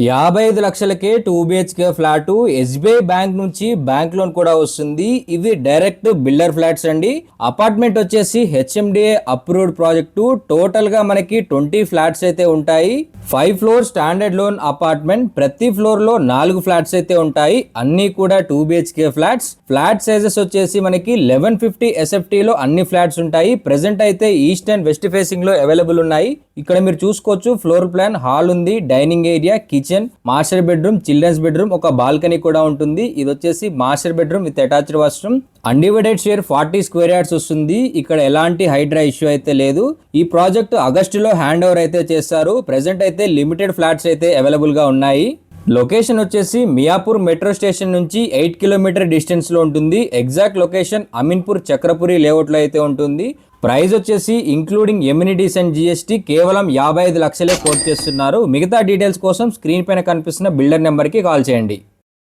55 లక్షలకే 2 BHK flat SBI bank నుంచి bank loan కూడా వస్తుంది. ఇవి డైరెక్ట్ బిల్డర్ ఫ్లాట్స్ అండి. అపార్ట్మెంట్ వచ్చేసి హెచ్ఎండిఏ అప్రూవ్డ్ ప్రాజెక్టు. టోటల్ గా మనకి 20 ఫ్లాట్స్ అయితే ఉంటాయి. 5 ఫ్లోర్ స్టాండర్డ్ లోన్ అపార్ట్మెంట్. ప్రతి ఫ్లోర్ లో 4 ఫ్లాట్స్ అయితే ఉంటాయి. అన్ని కూడా 2 బిహెచ్కే ఫ్లాట్స్. ఫ్లాట్ సైజెస్ వచ్చేసి మనకి 1150 ఎస్ఎఫ్టీ లో అన్ని ఫ్లాట్స్ ఉంటాయి. ప్రెసెంట్ అయితే ఈస్ట్ అండ్ వెస్ట్ ఫేసింగ్ లో అవైలబుల్ ఉన్నాయి. ఇక్కడ మీరు చూసుకోవచ్చు, ఫ్లోర్ ప్లాన్, హాల్ ఉంది, dining area, kitchen, master bedroom, children's bedroom, ఒక బాల్కనీ కూడా ఉంటుంది. ఇది వచ్చేసి master bedroom with attached washroom. Undivided share 40 square yards వస్తుంది. ఇక్కడ ఎలాంటి హైడ్రా ఇష్యూ అయితే లేదు. ఈ ప్రాజెక్ట్ ఆగస్టులో హ్యాండ్ ఓవర్ అయితే చేస్తారు. ప్రెసెంట్ అయితే లిమిటెడ్ ఫ్లాట్స్ అయితే అవైలబుల్ గా ఉన్నాయి. లొకేషన్ వచ్చేసి మియాపూర్ మెట్రో స్టేషన్ నుంచి 8 కిలోమీటర్ డిస్టెన్స్ లో ఉంటుంది. Exact location Ameenpur Chakrapuri layout లో అయితే ఉంటుంది. ప్రైస్ వచ్చేసి ఇంక్లూడింగ్ ఎమ్యూనిటీస్ అండ్ జిఎస్టీ కేవలం 55 లక్షలే కోట్ చేస్తున్నారు. మిగతా డీటెయిల్స్ కోసం స్క్రీన్ పైన కనిపిస్తున్న బిల్డర్ నెంబర్ కి కాల్ చేయండి.